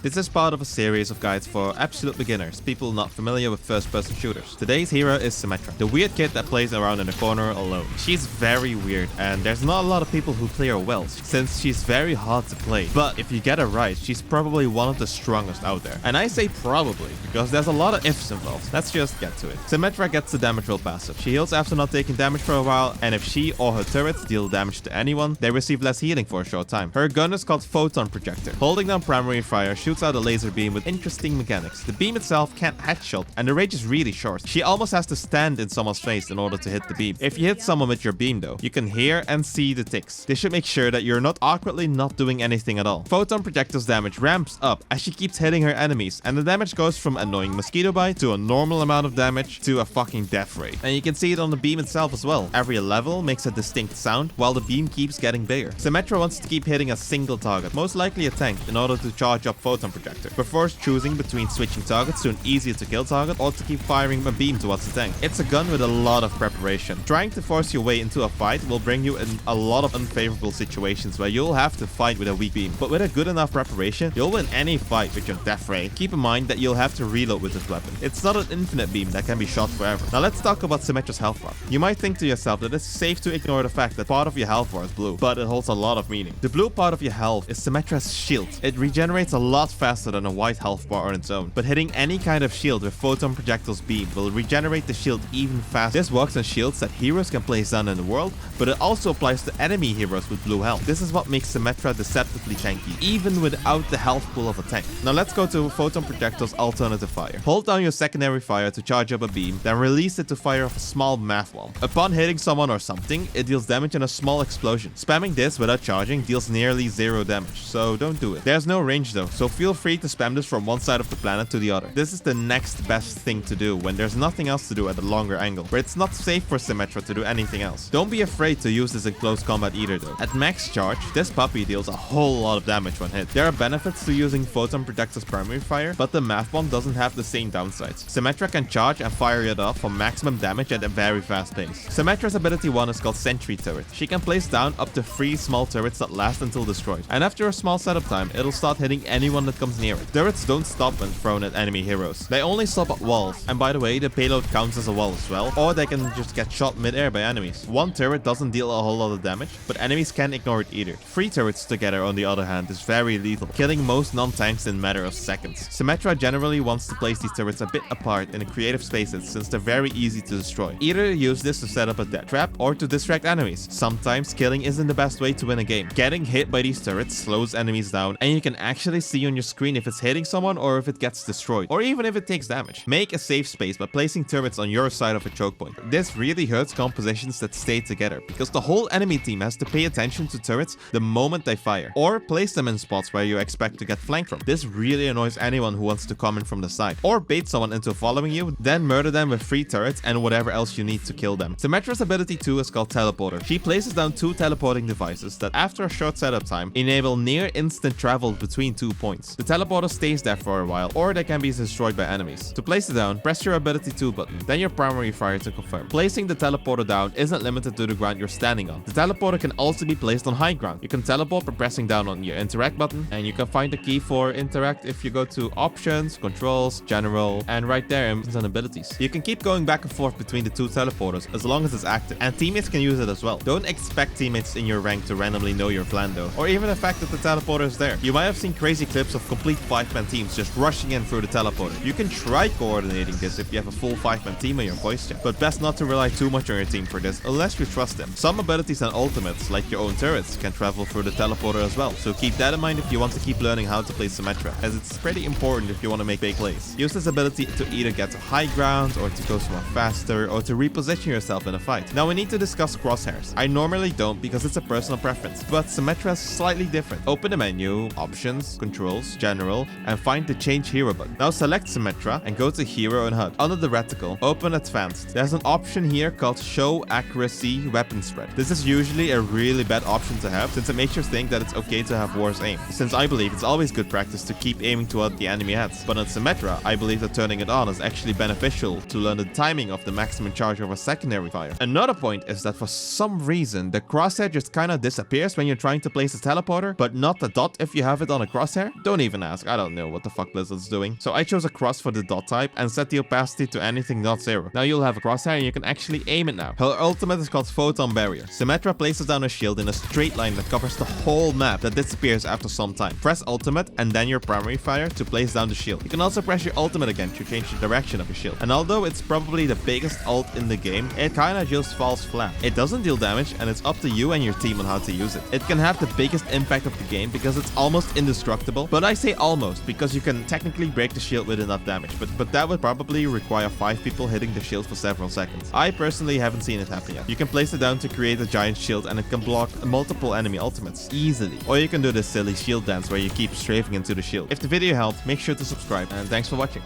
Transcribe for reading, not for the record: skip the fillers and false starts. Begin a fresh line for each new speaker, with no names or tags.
This is part of a series of guides for absolute beginners, people not familiar with first-person shooters. Today's hero is Symmetra, the weird kid that plays around in the corner alone. She's very weird, and there's not a lot of people who play her well, since she's very hard to play. But if you get her right, she's probably one of the strongest out there. And I say probably, because there's a lot of ifs involved. Let's just get to it. Symmetra gets the damage roll passive. She heals after not taking damage for a while, and if she or her turrets deal damage to anyone, they receive less healing for a short time. Her gun is called Photon Projector. Holding down primary fire shoots out a laser beam with interesting mechanics. The beam itself can't headshot, and the range is really short. She almost has to stand in someone's face in order to hit the beam. If you hit someone with your beam though, you can hear and see the ticks. This should make sure that you're not awkwardly not doing anything at all. Photon Projector's damage ramps up as she keeps hitting her enemies, and the damage goes from annoying mosquito bite to a normal amount of damage to a fucking death ray. And you can see it on the beam itself as well. Every level makes a distinct sound while the beam keeps getting bigger. Symmetra wants to keep hitting a single target, most likely a tank, in order to charge up Photon Projector, before choosing between switching targets to an easier to kill target or to keep firing a beam towards the tank. It's a gun with a lot of preparation. Trying to force your way into a fight will bring you in a lot of unfavorable situations where you'll have to fight with a weak beam, but with a good enough preparation, you'll win any fight with your death ray. Keep in mind that you'll have to reload with this weapon. It's not an infinite beam that can be shot forever. Now let's talk about Symmetra's health bar. You might think to yourself that it's safe to ignore the fact that part of your health bar is blue, but it holds a lot of meaning. The blue part of your health is Symmetra's shield. It regenerates a lot faster than a white health bar on its own, but hitting any kind of shield with Photon Projectile's beam will regenerate the shield even faster. This works on shields that heroes can place down in the world, but it also applies to enemy heroes with blue health. This is what makes Symmetra deceptively tanky, even without the health pool of a tank. Now let's go to Photon Projectile's alternative fire. Hold down your secondary fire to charge up a beam, then release it to fire off a small math bomb. Upon hitting someone or something, it deals damage in a small explosion. Spamming this without charging deals nearly zero damage, so don't do it. There's no range though, so feel free to spam this from one side of the planet to the other. This is the next best thing to do when there's nothing else to do at a longer angle, where it's not safe for Symmetra to do anything else. Don't be afraid to use this in close combat either though. At max charge, this puppy deals a whole lot of damage when hit. There are benefits to using Photon Projector's primary fire, but the math bomb doesn't have the same downsides. Symmetra can charge and fire it off for maximum damage at a very fast pace. Symmetra's ability 1 is called Sentry turret. She can place down up to 3 small turrets that last until destroyed, and after a small setup time, it'll start hitting anyone that comes near it. Turrets don't stop when thrown at enemy heroes. They only stop at walls, and by the way, the payload counts as a wall as well, or they can just get shot mid-air by enemies. One turret doesn't deal a whole lot of damage, but enemies can't ignore it either. 3 turrets together, on the other hand, is very lethal, killing most non-tanks in a matter of seconds. Symmetra generally wants to place these turrets a bit apart in creative spaces since they're very easy to destroy. Either use this to set up a death trap or to distract enemies. Sometimes killing isn't the best way to win a game. Getting hit by these turrets slows enemies down, and you can actually see on your screen if it's hitting someone or if it gets destroyed, or even if it takes damage. Make a safe space by placing turrets on your side of a choke point. This really hurts compositions that stay together, because the whole enemy team has to pay attention to turrets the moment they fire, or place them in spots where you expect to get flanked from. This really annoys anyone who wants to come in from the side, or bait someone into following you, then murder them with 3 turrets and whatever else you need to kill them. Symmetra's ability 2 is called Teleporter. She places down 2 teleporting devices that after a short setup time enable near instant travel between 2 points. The teleporter stays there for a while, or they can be destroyed by enemies. To place it down, press your ability 2 button, then your primary fire to confirm. Placing the teleporter down isn't limited to the ground you're standing on. The teleporter can also be placed on high ground. You can teleport by pressing down on your interact button, and you can find the key for interact if you go to options, controls, general, and right there in abilities. You can keep going back and forth between the 2 teleporters as long as it's active, and teammates can use it as well. Don't expect teammates in your rank to randomly know your plan though, or even the fact that the teleporter is there. You might have seen crazy clips of complete 5-man teams just rushing in through the teleporter. You can try coordinating this if you have a full 5-man team on your voice chat, but best not to rely too much on your team for this unless you trust them. Some abilities and ultimates, like your own turrets, can travel through the teleporter as well, so keep that in mind if you want to keep learning how to play Symmetra, as it's pretty important if you want to make big plays. Use this ability to either get to high ground, or to go somewhere faster, or to reposition yourself in a fight. Now we need to discuss crosshairs. I normally don't because it's a personal preference, but Symmetra is slightly different. Open the menu, options, controls, general, and find the change hero button. Now select Symmetra and go to hero and HUD. Under the reticle, open advanced. There's an option here called show accuracy weapon spread. This is usually a really bad option to have since it makes you think that it's okay to have worse aim, since I believe it's always good practice to keep aiming toward the enemy heads. But on Symmetra, I believe that turning it on is actually beneficial to learn the timing of the maximum charge of a secondary fire. Another point is that for some reason, the crosshair just kinda disappears when you're trying to place a teleporter, but not the dot if you have it on a crosshair. Don't Don't even ask, I don't know what the fuck Blizzard's doing. So I chose a cross for the dot type and set the opacity to anything not 0. Now you'll have a crosshair and you can actually aim it now. Her ultimate is called Photon Barrier. Symmetra places down a shield in a straight line that covers the whole map that disappears after some time. Press ultimate and then your primary fire to place down the shield. You can also press your ultimate again to change the direction of your shield. And although it's probably the biggest ult in the game, it kinda just falls flat. It doesn't deal damage and it's up to you and your team on how to use it. It can have the biggest impact of the game because it's almost indestructible, but I say almost because you can technically break the shield with enough damage, but that would probably require 5 people hitting the shield for several seconds. I personally haven't seen it happen yet. You can place it down to create a giant shield and it can block multiple enemy ultimates easily. Or you can do this silly shield dance where you keep strafing into the shield. If the video helped, make sure to subscribe and thanks for watching.